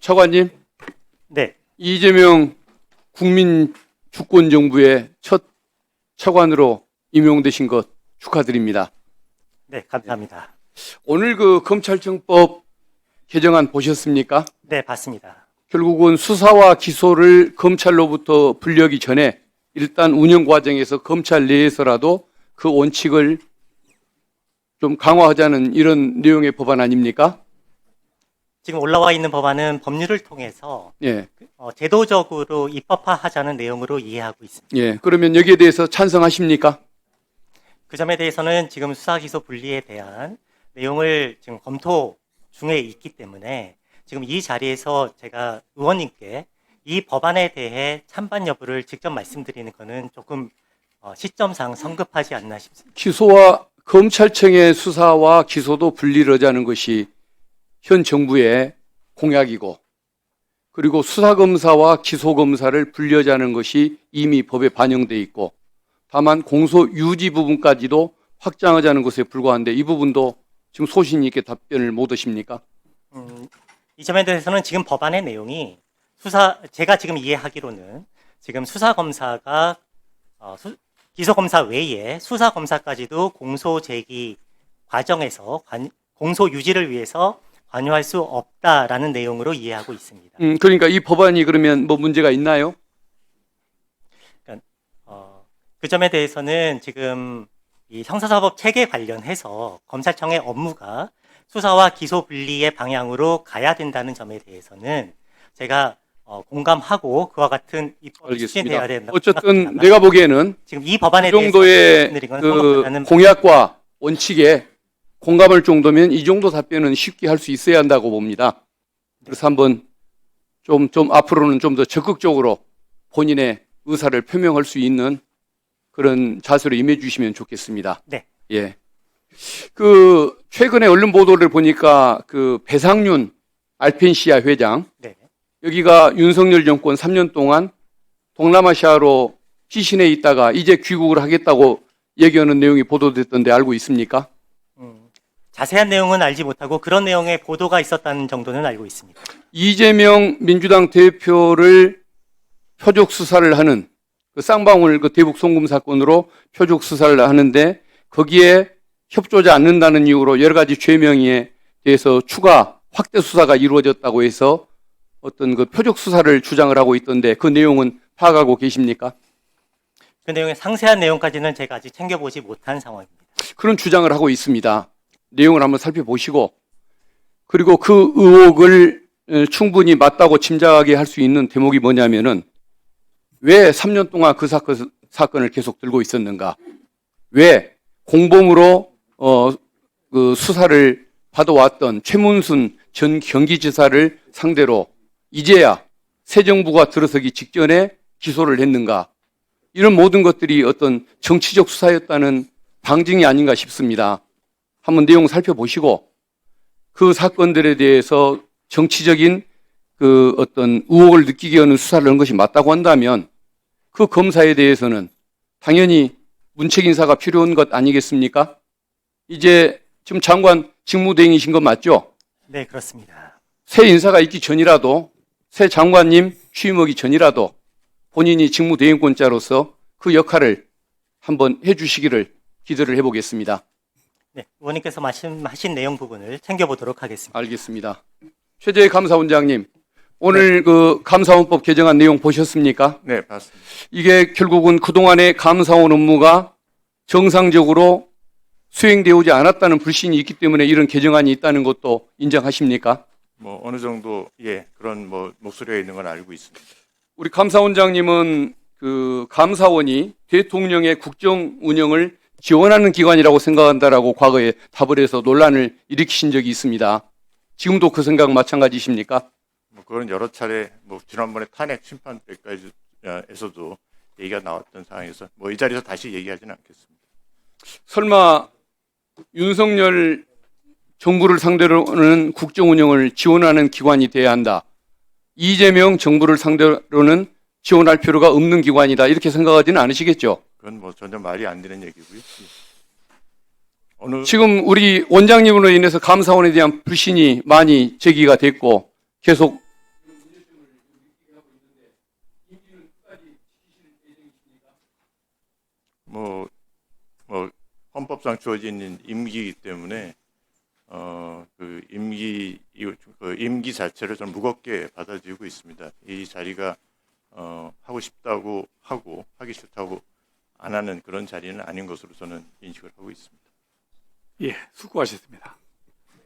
차관님, 네, 이재명 국민주권정부의 첫 차관으로 임용되신 것 축하드립니다. 네, 감사합니다. 오늘 그 검찰청법 개정안 보셨습니까? 네, 봤습니다. 결국은 수사와 기소를 검찰로부터 분리하기 전에 일단 운영 과정에서 검찰 내에서라도 그 원칙을 좀 강화하자는 이런 내용의 법안 아닙니까? 지금 올라와 있는 법안은 법률을 통해서 예. 제도적으로 입법화하자는 내용으로 이해하고 있습니다. 예. 그러면 여기에 대해서 찬성하십니까? 그 점에 대해서는 지금 수사기소 분리에 대한 내용을 지금 검토 중에 있기 때문에 지금 이 자리에서 제가 의원님께 이 법안에 대해 찬반 여부를 직접 말씀드리는 것은 조금 시점상 성급하지 않나 싶습니다. 기소와 검찰청의 수사와 기소도 분리를 하자는 것이 현 정부의 공약이고, 그리고 수사검사와 기소검사를 분리하자는 것이 이미 법에 반영돼 있고, 다만 공소 유지 부분까지도 확장하자는 것에 불과한데 이 부분도 지금 소신 있게 답변을 못 하십니까? 이 점에 대해서는 지금 법안의 내용이 제가 지금 이해하기로는 지금 수사검사가 기소검사 외에 수사검사까지도 공소 제기 과정에서 공소 유지를 위해서 관여할 수 없다라는 내용으로 이해하고 있습니다. 그러니까 이 법안이 그러면 뭐 문제가 있나요? 그러니까 그 점에 대해서는 지금 이 형사사법 체계 관련해서 검찰청의 업무가 수사와 기소 분리의 방향으로 가야 된다는 점에 대해서는 제가 공감하고 그와 같은 입법이 추진되어야 된다고 어쨌든 생각합니다. 내가 보기에는 지금 이 법안에 이 정도의 대해서 그 공약과 원칙에 공감할 정도면 이 정도 답변은 쉽게 할 수 있어야 한다고 봅니다. 그래서 한번 좀 앞으로는 좀 더 적극적으로 본인의 의사를 표명할 수 있는 그런 자세로 임해 주시면 좋겠습니다. 네. 예. 그 최근에 언론 보도를 보니까 그 배상윤 알펜시아 회장, 네. 여기가 윤석열 정권 3년 동안 동남아시아로 피신해 있다가 이제 귀국을 하겠다고 얘기하는 내용이 보도됐던데 알고 있습니까? 자세한 내용은 알지 못하고 그런 내용의 보도가 있었다는 정도는 알고 있습니다. 이재명 민주당 대표를 표적 수사를 하는 그 쌍방울 그 대북 송금 사건으로 표적 수사를 하는데 거기에 협조하지 않는다는 이유로 여러 가지 죄명에 대해서 추가 확대 수사가 이루어졌다고 해서 어떤 그 표적 수사를 주장을 하고 있던데 그 내용은 파악하고 계십니까? 그 내용의 상세한 내용까지는 제가 아직 챙겨보지 못한 상황입니다. 그런 주장을 하고 있습니다. 내용을 한번 살펴보시고, 그리고 그 의혹을 충분히 맞다고 짐작하게 할 수 있는 대목이 뭐냐면은 왜 3년 동안 그 사건을 계속 들고 있었는가? 왜 공범으로 그 수사를 받아왔던 최문순 전 경기지사를 상대로 이제야 새 정부가 들어서기 직전에 기소를 했는가? 이런 모든 것들이 어떤 정치적 수사였다는 방증이 아닌가 싶습니다. 한번 내용 살펴보시고 그 사건들에 대해서 정치적인 그 어떤 의혹을 느끼게 하는 수사를 한 것이 맞다고 한다면 그 검사에 대해서는 당연히 문책 인사가 필요한 것 아니겠습니까? 이제 지금 장관 직무대행이신 거 맞죠? 네, 그렇습니다. 새 인사가 있기 전이라도 새 장관님 취임하기 전이라도 본인이 직무대행권자로서 그 역할을 한번 해주시기를 기대를 해보겠습니다. 네, 의원님께서 말씀하신 내용 부분을 챙겨보도록 하겠습니다. 알겠습니다. 최재해 감사원장님, 오늘 그 감사원법 개정안 내용 보셨습니까? 네, 봤습니다. 이게 결국은 그동안의 감사원 업무가 정상적으로 수행되어 오지 않았다는 불신이 있기 때문에 이런 개정안이 있다는 것도 인정하십니까? 뭐 어느 정도 그런 목소리가 있는 건 알고 있습니다. 우리 감사원장님은 그 감사원이 대통령의 국정 운영을 지원하는 기관이라고 생각한다라고 과거에 답을 해서 논란을 일으키신 적이 있습니다. 지금도 그 생각 마찬가지십니까? 그건 여러 차례 지난번에 탄핵 심판 때까지에서도 얘기가 나왔던 상황에서 이 자리에서 다시 얘기하지는 않겠습니다. 설마 윤석열 정부를 상대로는 국정 운영을 지원하는 기관이 돼야 한다. 이재명 정부를 상대로는 지원할 필요가 없는 기관이다. 이렇게 생각하지는 않으시겠죠? 그건 전혀 말이 안 되는 얘기고요. 지금 우리 원장님으로 인해서 감사원에 대한 불신이 많이 제기가 됐고 계속 뭐 헌법상 주어진 임기이기 때문에 그 임기 자체를 좀 무겁게 받아들이고 있습니다. 이 자리가 하고 싶다고 하고 하기 싫다고 안 하는 그런 자리는 아닌 것으로 저는 인식을 하고 있습니다. 예, 수고하셨습니다.